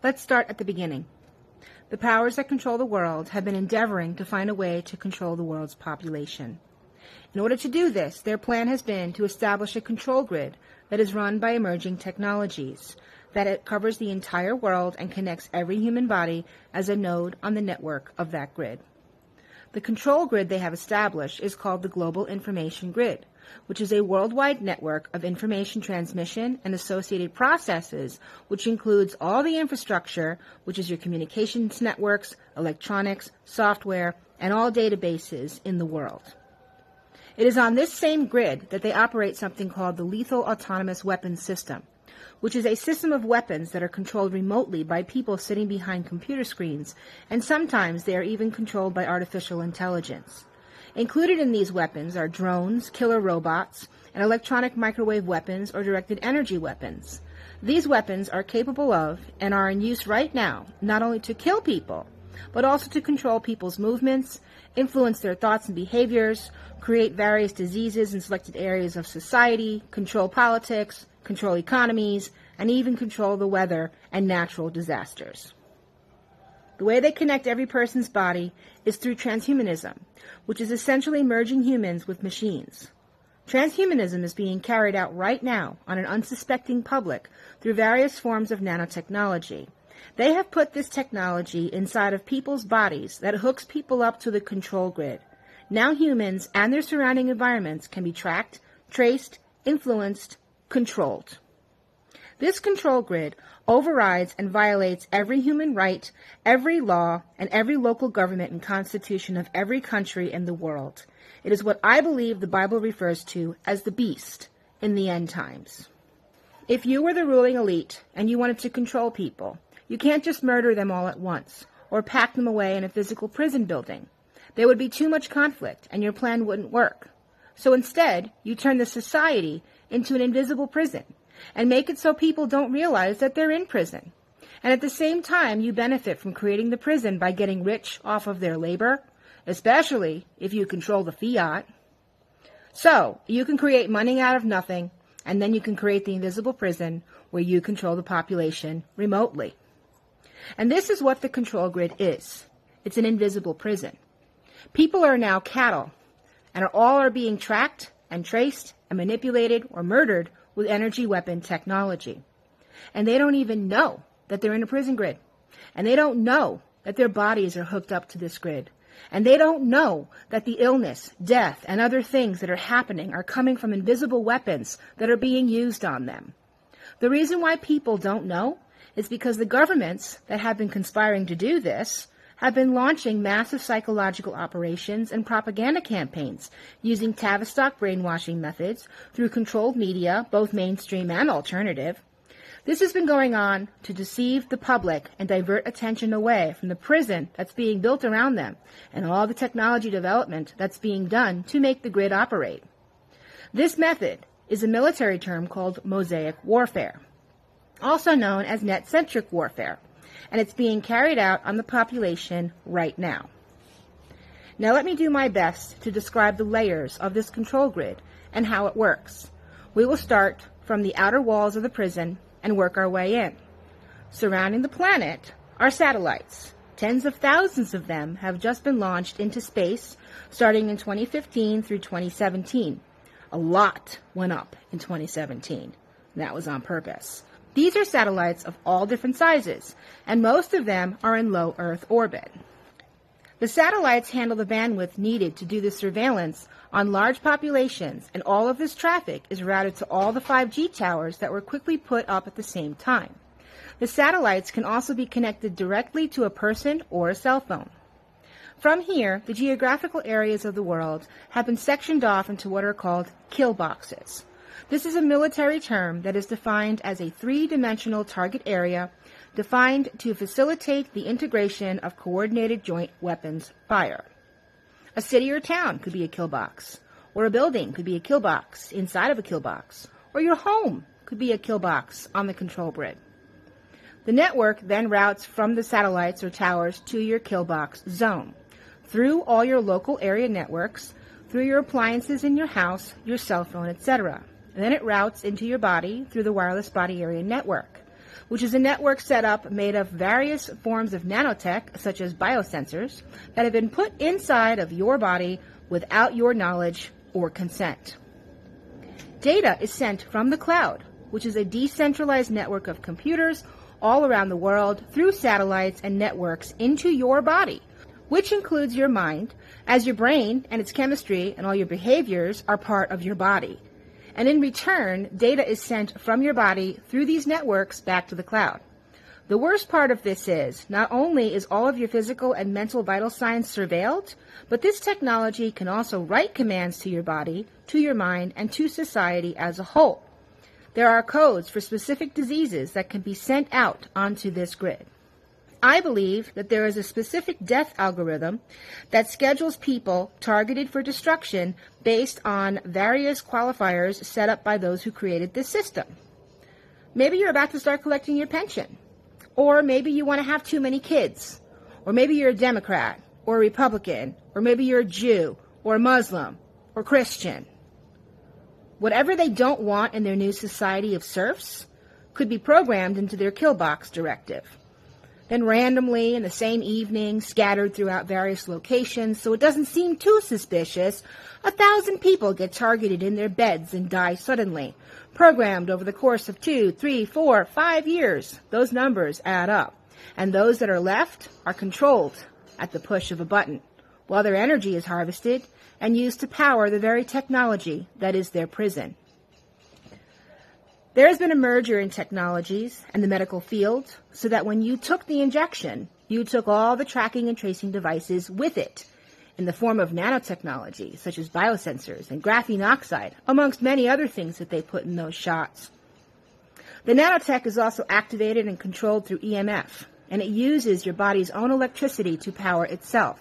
Let's start at the beginning. The powers that control the world have been endeavoring to find a way to control the world's population. In order to do this, their plan has been to establish a control grid that is run by emerging technologies, that it covers the entire world and connects every human body as a node on the network of that grid. The control grid they have established is called the Global Information Grid, which is a worldwide network of information transmission and associated processes, which includes all the infrastructure, which is your communications networks, electronics, software, and all databases in the world. It is on this same grid that they operate something called the Lethal Autonomous Weapons System, which is a system of weapons that are controlled remotely by people sitting behind computer screens, and sometimes they are even controlled by artificial intelligence. Included in these weapons are drones, killer robots, and electronic microwave weapons or directed energy weapons. These weapons are capable of and are in use right now not only to kill people, but also to control people's movements, influence their thoughts and behaviors, create various diseases in selected areas of society, control politics, control economies, and even control the weather and natural disasters. The way they connect every person's body is through transhumanism, which is essentially merging humans with machines. Transhumanism is being carried out right now on an unsuspecting public through various forms of nanotechnology. They have put this technology inside of people's bodies that hooks people up to the control grid. Now humans and their surrounding environments can be tracked, traced, influenced, controlled. This control grid overrides and violates every human right, every law, and every local government and constitution of every country in the world. It is what I believe the Bible refers to as the beast in the end times. If you were the ruling elite and you wanted to control people, you can't just murder them all at once or pack them away in a physical prison building. There would be too much conflict and your plan wouldn't work. So instead, you turn the society into an invisible prison and make it so people don't realize that they're in prison. And at the same time, you benefit from creating the prison by getting rich off of their labor, especially if you control the fiat. So, you can create money out of nothing, and then you can create the invisible prison where you control the population remotely. And this is what the control grid is. It's an invisible prison. People are now cattle, and all are being tracked and traced and manipulated or murdered with energy weapon technology. And they don't even know that they're in a prison grid. And they don't know that their bodies are hooked up to this grid. And they don't know that the illness, death, and other things that are happening are coming from invisible weapons that are being used on them. The reason why people don't know is because the governments that have been conspiring to do this have been launching massive psychological operations and propaganda campaigns using Tavistock brainwashing methods through controlled media, both mainstream and alternative. This has been going on to deceive the public and divert attention away from the prison that's being built around them and all the technology development that's being done to make the grid operate. This method is a military term called mosaic warfare, also known as net-centric warfare, and it's being carried out on the population right now. Now let me do my best to describe the layers of this control grid and how it works. We will start from the outer walls of the prison and work our way in. Surrounding the planet are satellites. Tens of thousands of them have just been launched into space starting in 2015 through 2017. A lot went up in 2017. That was on purpose. These are satellites of all different sizes, and most of them are in low Earth orbit. The satellites handle the bandwidth needed to do the surveillance on large populations, and all of this traffic is routed to all the 5G towers that were quickly put up at the same time. The satellites can also be connected directly to a person or a cell phone. From here, the geographical areas of the world have been sectioned off into what are called kill boxes. This is a military term that is defined as a three-dimensional target area defined to facilitate the integration of coordinated joint weapons fire. A city or town could be a kill box, or a building could be a kill box inside of a kill box, or your home could be a kill box on the control grid. The network then routes from the satellites or towers to your kill box zone, through all your local area networks, through your appliances in your house, your cell phone, etc. And then it routes into your body through the wireless body area network. which is a network setup made of various forms of nanotech, such as biosensors, that have been put inside of your body without your knowledge or consent. Data is sent from the cloud, which is a decentralized network of computers all around the world through satellites and networks into your body, which includes your mind, as your brain and its chemistry and all your behaviors are part of your body. And in return, data is sent from your body through these networks back to the cloud. The worst part of this is, not only is all of your physical and mental vital signs surveilled, but this technology can also write commands to your body, to your mind, and to society as a whole. There are codes for specific diseases that can be sent out onto this grid. I believe that there is a specific death algorithm that schedules people targeted for destruction based on various qualifiers set up by those who created this system. Maybe you're about to start collecting your pension. Or maybe you want to have too many kids. Or maybe you're a Democrat or a Republican. Or maybe you're a Jew or a Muslim or Christian. Whatever they don't want in their new society of serfs could be programmed into their kill box directive. Then randomly in the same evening, scattered throughout various locations so it doesn't seem too suspicious, 1,000 people get targeted in their beds and die suddenly, programmed over the course of 2, 3, 4, 5 years. Those numbers add up, and those that are left are controlled at the push of a button, while their energy is harvested and used to power the very technology that is their prison. There has been a merger in technologies and the medical field so that when you took the injection, you took all the tracking and tracing devices with it in the form of nanotechnology, such as biosensors and graphene oxide, amongst many other things that they put in those shots. The nanotech is also activated and controlled through EMF, and it uses your body's own electricity to power itself.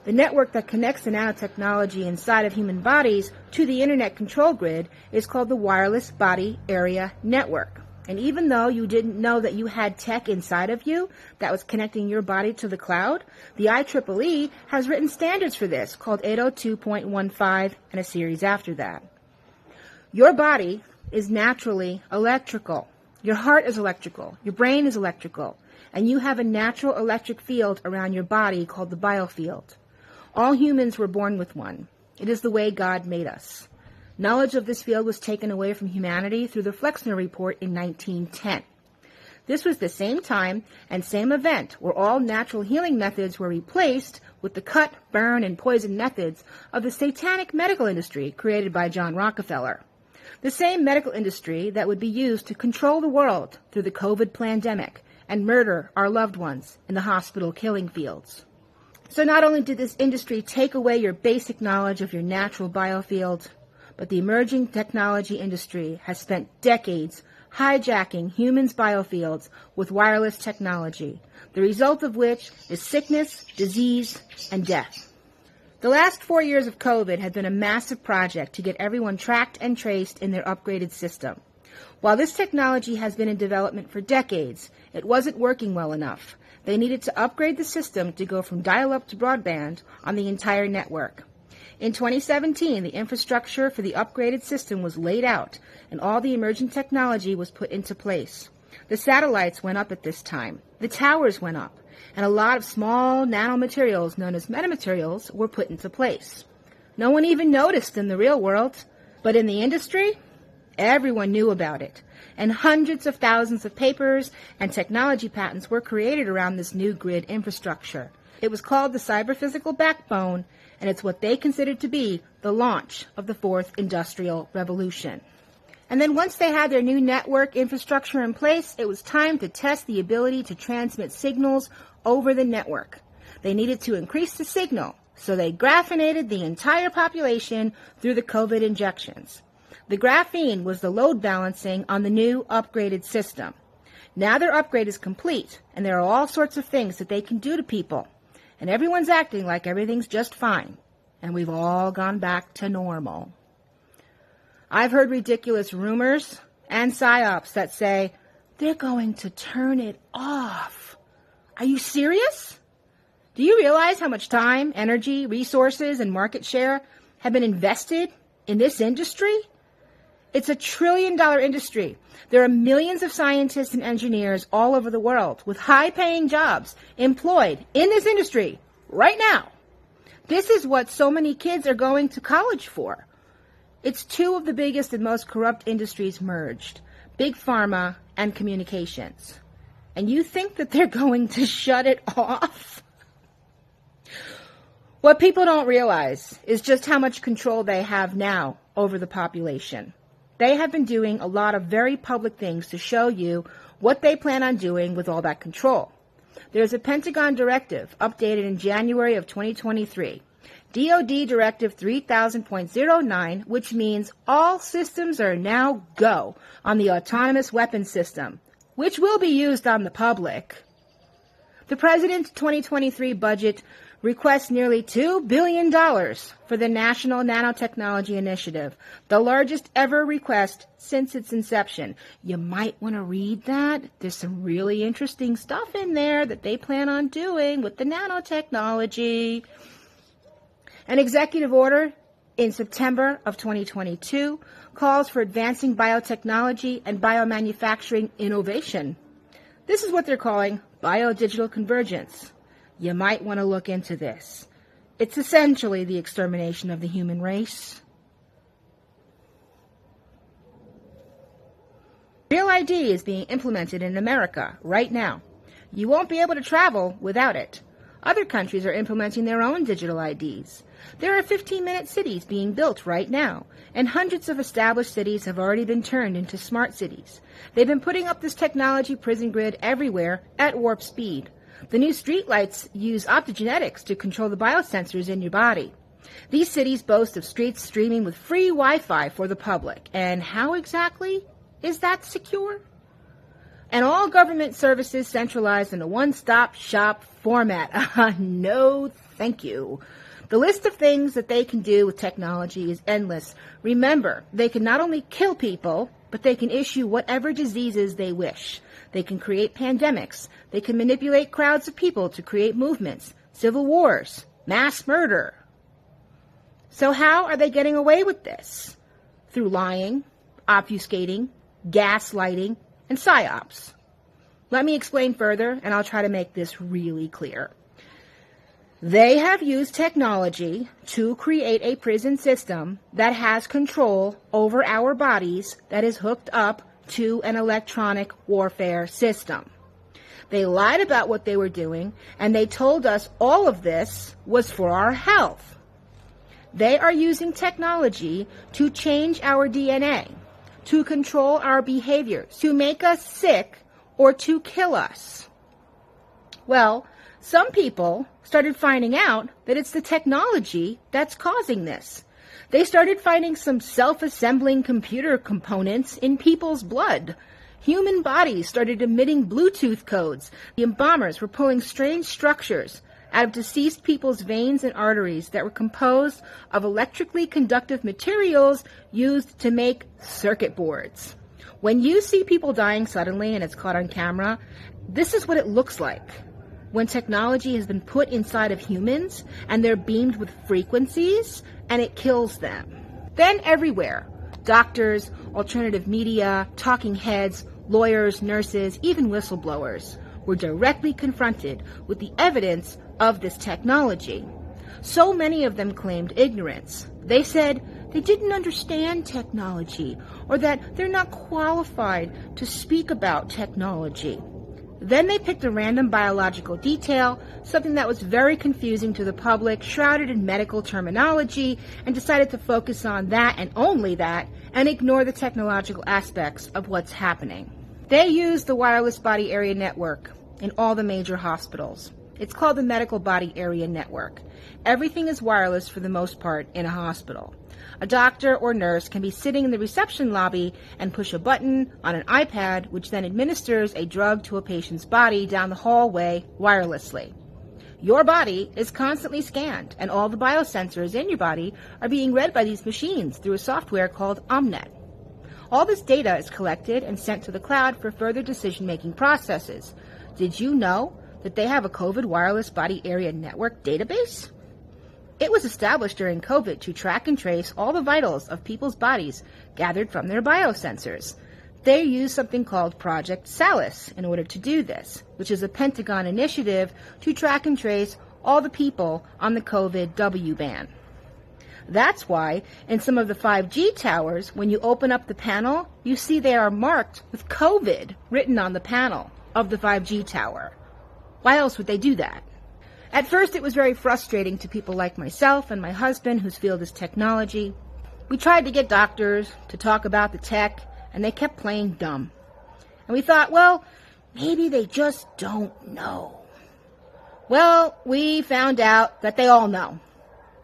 The network that connects the nanotechnology inside of human bodies to the internet control grid is called the Wireless Body Area Network. And even though you didn't know that you had tech inside of you that was connecting your body to the cloud, the IEEE has written standards for this called 802.15 and a series after that. Your body is naturally electrical. Your heart is electrical. Your brain is electrical. And you have a natural electric field around your body called the biofield. All humans were born with one. It is the way God made us. Knowledge of this field was taken away from humanity through the Flexner Report in 1910. This was the same time and same event where all natural healing methods were replaced with the cut, burn, and poison methods of the satanic medical industry created by John Rockefeller. The same medical industry that would be used to control the world through the COVID pandemic and murder our loved ones in the hospital killing fields. So not only did this industry take away your basic knowledge of your natural biofield, but the emerging technology industry has spent decades hijacking humans' biofields with wireless technology, the result of which is sickness, disease, and death. The last 4 years of COVID have been a massive project to get everyone tracked and traced in their upgraded system. While this technology has been in development for decades, it wasn't working well enough. They needed to upgrade the system to go from dial-up to broadband on the entire network. In 2017, the infrastructure for the upgraded system was laid out, and all the emerging technology was put into place. The satellites went up at this time. The towers went up, and a lot of small nanomaterials known as metamaterials were put into place. No one even noticed in the real world, but in the industry, everyone knew about it, and hundreds of thousands of papers and technology patents were created around this new grid infrastructure. It was called the cyber-physical backbone, and it's what they considered to be the launch of the fourth industrial revolution. And then once they had their new network infrastructure in place, it was time to test the ability to transmit signals over the network. They needed to increase the signal, so they graphinated the entire population through the COVID injections. The graphene was the load balancing on the new upgraded system. Now their upgrade is complete, and there are all sorts of things that they can do to people. And everyone's acting like everything's just fine, and we've all gone back to normal. I've heard ridiculous rumors and psyops that say, they're going to turn it off. Are you serious? Do you realize how much time, energy, resources, and market share have been invested in this industry? It's a $1 trillion industry. There are millions of scientists and engineers all over the world with high-paying jobs employed in this industry right now. This is what so many kids are going to college for. It's two of the biggest and most corrupt industries merged, big pharma and communications. And you think that they're going to shut it off? What people don't realize is just how much control they have now over the population. They have been doing a lot of very public things to show you what they plan on doing with all that control. There's a Pentagon directive updated in January of 2023, DoD Directive 3000.09, which means all systems are now go on the autonomous weapons system, which will be used on the public. The President's 2023 budget requests nearly $2 billion for the National Nanotechnology Initiative, the largest ever request since its inception. You might want to read that. There's some really interesting stuff in there that they plan on doing with the nanotechnology. An executive order in September of 2022 calls for advancing biotechnology and biomanufacturing innovation. This is what they're calling biodigital convergence. You might want to look into this. It's essentially the extermination of the human race. Real ID is being implemented in America right now. You won't be able to travel without it. Other countries are implementing their own digital IDs. There are 15-minute cities being built right now, and hundreds of established cities have already been turned into smart cities. They've been putting up this technology prison grid everywhere at warp speed. The new streetlights use optogenetics to control the biosensors in your body. These cities boast of streets streaming with free Wi-Fi for the public. And how exactly is that secure? And all government services centralized in a one-stop shop format. No, thank you. The list of things that they can do with technology is endless. Remember, they can not only kill people, but they can issue whatever diseases they wish. They can create pandemics. They can manipulate crowds of people to create movements, civil wars, mass murder. So how are they getting away with this? Through lying, obfuscating, gaslighting, and psyops. Let me explain further, and I'll try to make this really clear. They have used technology to create a prison system that has control over our bodies that is hooked up to an electronic warfare system. They lied about what they were doing, and they told us all of this was for our health. They are using technology to change our DNA, to control our behaviors, to make us sick, or to kill us. Well, some people started finding out that it's the technology that's causing this. They started finding some self-assembling computer components in people's blood. Human bodies started emitting Bluetooth codes. The embalmers were pulling strange structures out of deceased people's veins and arteries that were composed of electrically conductive materials used to make circuit boards. When you see people dying suddenly and it's caught on camera, this is what it looks like. When technology has been put inside of humans and they're beamed with frequencies and it kills them. Then everywhere, doctors, alternative media, talking heads, lawyers, nurses, even whistleblowers were directly confronted with the evidence of this technology. So many of them claimed ignorance. They said they didn't understand technology or that they're not qualified to speak about technology. Then they picked a random biological detail, something that was very confusing to the public, shrouded in medical terminology, and decided to focus on that and only that, and ignore the technological aspects of what's happening. They use the wireless body area network in all the major hospitals. It's called the Medical Body Area Network. Everything is wireless for the most part in a hospital. A doctor or nurse can be sitting in the reception lobby and push a button on an iPad, which then administers a drug to a patient's body down the hallway wirelessly. Your body is constantly scanned, and all the biosensors in your body are being read by these machines through a software called M.O.T.B. All this data is collected and sent to the cloud for further decision-making processes. Did you know that they have a COVID wireless body area network database? It was established during COVID to track and trace all the vitals of people's bodies gathered from their biosensors. They used something called Project Salus in order to do this, which is a Pentagon initiative to track and trace all the people on the COVID W band. That's why in some of the 5G towers, when you open up the panel, you see they are marked with COVID written on the panel of the 5G tower. Why else would they do that? At first, it was very frustrating to people like myself and my husband, whose field is technology. We tried to get doctors to talk about the tech, and they kept playing dumb. And we thought, well, maybe they just don't know. Well, we found out that they all know,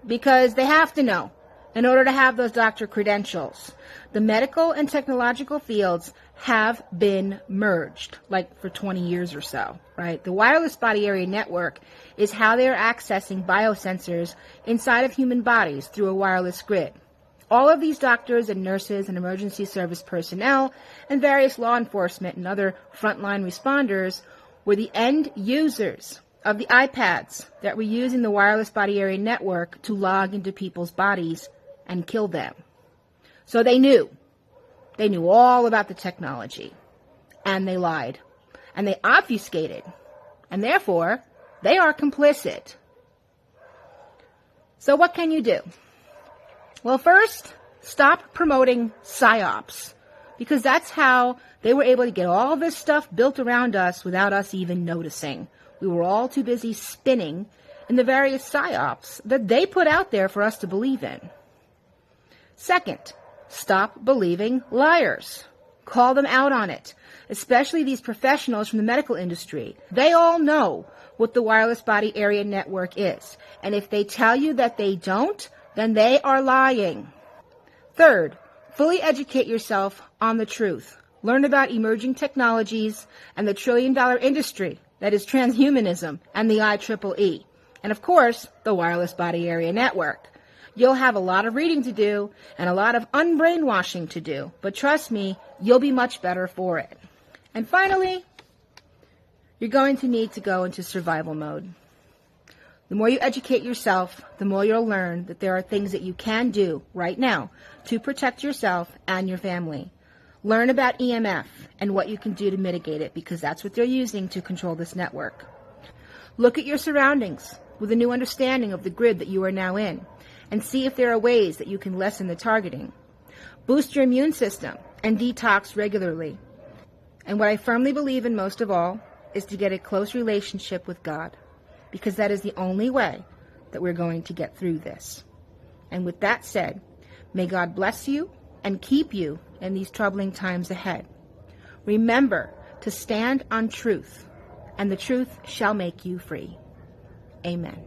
because they have to know in order to have those doctor credentials. The medical and technological fields have been merged, like for 20 years or so, right? The wireless body area network is how they are accessing biosensors inside of human bodies through a wireless grid. All of these doctors and nurses and emergency service personnel and various law enforcement and other frontline responders were the end users of the iPads that were using the wireless body area network to log into people's bodies and kill them. So they knew all about the technology, and they lied, and they obfuscated, and therefore they are complicit. So what can you do? Well, first, stop promoting PSYOPs, because that's how they were able to get all this stuff built around us without us even noticing. We were all too busy spinning in the various PSYOPs that they put out there for us to believe in. Second, stop believing liars. Call them out on it, especially these professionals from the medical industry. They all know what the wireless body area network is, and if they tell you that they don't, then they are lying. Third, fully educate yourself on the truth. Learn about emerging technologies and the trillion-dollar industry that is transhumanism and the IEEE. And of course, the wireless body area network. You'll have a lot of reading to do and a lot of unbrainwashing to do, but trust me, you'll be much better for it. And finally, you're going to need to go into survival mode. The more you educate yourself, the more you'll learn that there are things that you can do right now to protect yourself and your family. Learn about EMF and what you can do to mitigate it, because that's what they're using to control this network. Look at your surroundings with a new understanding of the grid that you are now in, and see if there are ways that you can lessen the targeting. Boost your immune system and detox regularly. And what I firmly believe in most of all is to get a close relationship with God, because that is the only way that we're going to get through this. And with that said, may God bless you and keep you in these troubling times ahead. Remember to stand on truth, and the truth shall make you free. Amen.